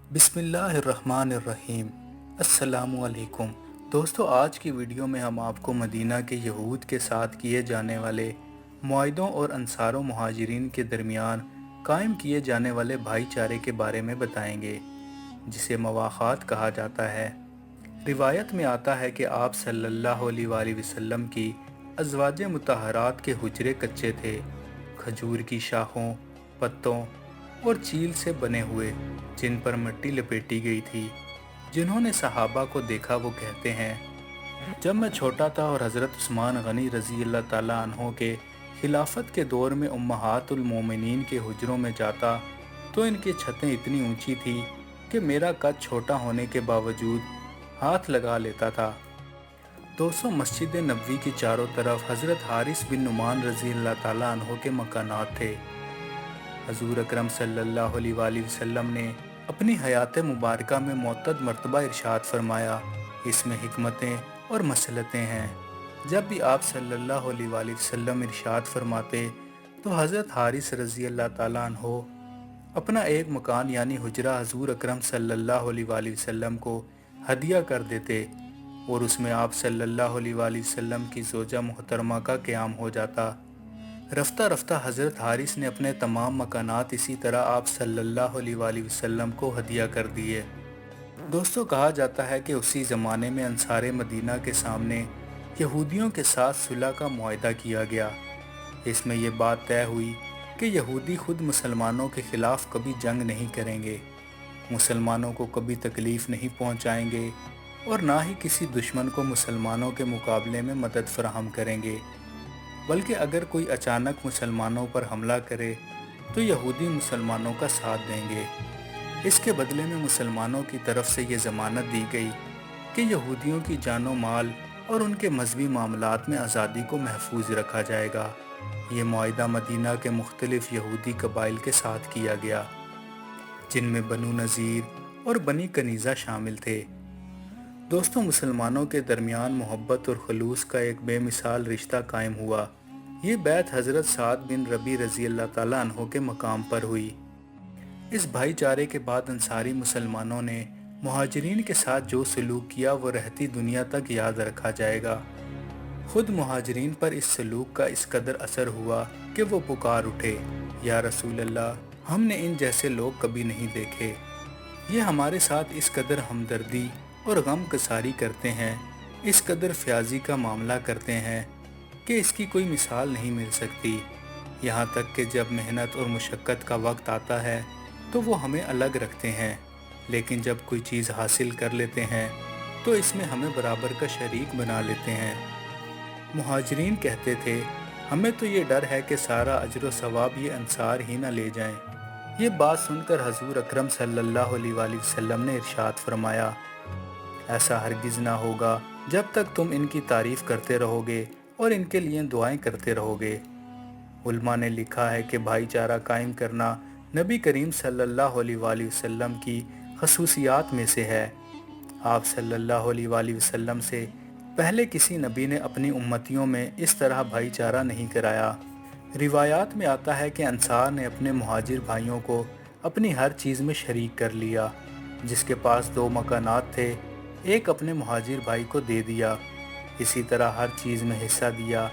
بسم اللہ الرحمن الرحیم۔ السلام علیکم دوستو، آج کی ویڈیو میں ہم آپ کو مدینہ کے یہود کے ساتھ کیے جانے والے معاہدوں اور انصار و مہاجرین کے درمیان قائم کیے جانے والے بھائی چارے کے بارے میں بتائیں گے، جسے مواخات کہا جاتا ہے۔ روایت میں آتا ہے کہ آپ صلی اللہ علیہ وآلہ وسلم کی ازواج مطہرات کے حجرے کچے تھے، کھجور کی شاخوں، پتوں اور چیل سے بنے ہوئے، جن پر مٹی لپیٹی گئی تھی۔ جنہوں نے صحابہ کو دیکھا وہ کہتے ہیں، جب میں چھوٹا تھا اور حضرت عثمان غنی رضی اللہ تعالیٰ عنہ کے خلافت کے دور میں امہات المومنین کے حجروں میں جاتا تو ان کی چھتیں اتنی اونچی تھی کہ میرا قد چھوٹا ہونے کے باوجود ہاتھ لگا لیتا تھا۔ دوستو، مسجد نبوی کی چاروں طرف حضرت حارث بن نعمان رضی اللہ تعالیٰ عنہ کے مکانات تھے۔ حضور اکرم صلی اللہ علیہ وآلہ وسلم نے اپنی حیات مبارکہ میں متعدد مرتبہ ارشاد فرمایا، اس میں حکمتیں اور مصلحتیں ہیں۔ جب بھی آپ صلی اللہ علیہ وآلہ وسلم ارشاد فرماتے تو حضرت حارث رضی اللہ تعالیٰ عنہ اپنا ایک مکان یعنی حجرہ حضور اکرم صلی اللہ علیہ وآلہ وسلم کو ہدیہ کر دیتے، اور اس میں آپ صلی اللہ علیہ وآلہ وسلم کی زوجہ محترمہ کا قیام ہو جاتا۔ رفتہ رفتہ حضرت حارث نے اپنے تمام مکانات اسی طرح آپ صلی اللہ علیہ وآلہ وسلم کو ہدیہ کر دیے۔ دوستو، کہا جاتا ہے کہ اسی زمانے میں انصار مدینہ کے سامنے یہودیوں کے ساتھ صلح کا معاہدہ کیا گیا۔ اس میں یہ بات طے ہوئی کہ یہودی خود مسلمانوں کے خلاف کبھی جنگ نہیں کریں گے، مسلمانوں کو کبھی تکلیف نہیں پہنچائیں گے، اور نہ ہی کسی دشمن کو مسلمانوں کے مقابلے میں مدد فراہم کریں گے، بلکہ اگر کوئی اچانک مسلمانوں پر حملہ کرے تو یہودی مسلمانوں کا ساتھ دیں گے۔ اس کے بدلے میں مسلمانوں کی طرف سے یہ ضمانت دی گئی کہ یہودیوں کی جان و مال اور ان کے مذہبی معاملات میں آزادی کو محفوظ رکھا جائے گا۔ یہ معاہدہ مدینہ کے مختلف یہودی قبائل کے ساتھ کیا گیا، جن میں بنو نذیر اور بنی کنیزہ شامل تھے۔ دوستو، مسلمانوں کے درمیان محبت اور خلوص کا ایک بے مثال رشتہ قائم ہوا۔ یہ بیعت حضرت سعد بن ربیع رضی اللہ تعالیٰ عنہ کے مقام پر ہوئی۔ اس بھائی چارے کے بعد انصاری مسلمانوں نے مہاجرین کے ساتھ جو سلوک کیا وہ رہتی دنیا تک یاد رکھا جائے گا۔ خود مہاجرین پر اس سلوک کا اس قدر اثر ہوا کہ وہ پکار اٹھے، یا رسول اللہ، ہم نے ان جیسے لوگ کبھی نہیں دیکھے۔ یہ ہمارے ساتھ اس قدر ہمدردی اور غم گساری کرتے ہیں، اس قدر فیاضی کا معاملہ کرتے ہیں کہ اس کی کوئی مثال نہیں مل سکتی۔ یہاں تک کہ جب محنت اور مشقت کا وقت آتا ہے تو وہ ہمیں الگ رکھتے ہیں، لیکن جب کوئی چیز حاصل کر لیتے ہیں تو اس میں ہمیں برابر کا شریک بنا لیتے ہیں۔ مہاجرین کہتے تھے، ہمیں تو یہ ڈر ہے کہ سارا اجر و ثواب یہ انصار ہی نہ لے جائیں۔ یہ بات سن کر حضور اکرم صلی اللہ علیہ وآلہ وسلم نے ارشاد فرمایا، ایسا ہرگز نہ ہوگا جب تک تم ان کی تعریف کرتے رہو گے اور ان کے لیے دعائیں کرتے رہو گے۔ علماء نے لکھا ہے کہ بھائی چارہ قائم کرنا نبی کریم صلی اللہ علیہ وآلہ وسلم کی خصوصیات میں سے ہے۔ آپ صلی اللہ علیہ وآلہ وسلم سے پہلے کسی نبی نے اپنی امتیوں میں اس طرح بھائی چارہ نہیں کرایا۔ روایات میں آتا ہے کہ انصار نے اپنے مہاجر بھائیوں کو اپنی ہر چیز میں شریک کر لیا۔ جس کے پاس 2 مکانات تھے، ایک اپنے مہاجر بھائی کو دے دیا، اسی طرح ہر چیز میں حصہ دیا،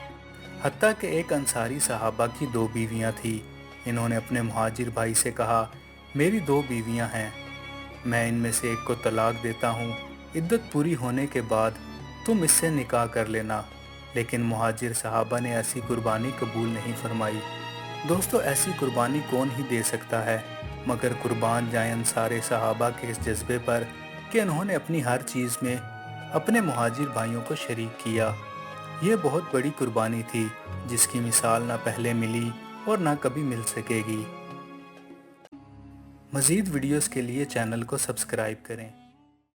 حتیٰ کہ ایک انصاری صحابہ کی 2 بیویاں تھیں۔ انہوں نے اپنے مہاجر بھائی سے کہا، میری 2 بیویاں ہیں، میں ان میں سے ایک کو طلاق دیتا ہوں، عدت پوری ہونے کے بعد تم اس سے نکاح کر لینا، لیکن مہاجر صحابہ نے ایسی قربانی قبول نہیں فرمائی۔ دوستو، ایسی قربانی کون ہی دے سکتا ہے، مگر قربان جائیں انصار صحابہ کے اس جذبے پر کہ انہوں نے اپنی ہر چیز میں اپنے مہاجر بھائیوں کو شریک کیا۔ یہ بہت بڑی قربانی تھی، جس کی مثال نہ پہلے ملی اور نہ کبھی مل سکے گی۔ مزید ویڈیوز کے لیے چینل کو سبسکرائب کریں۔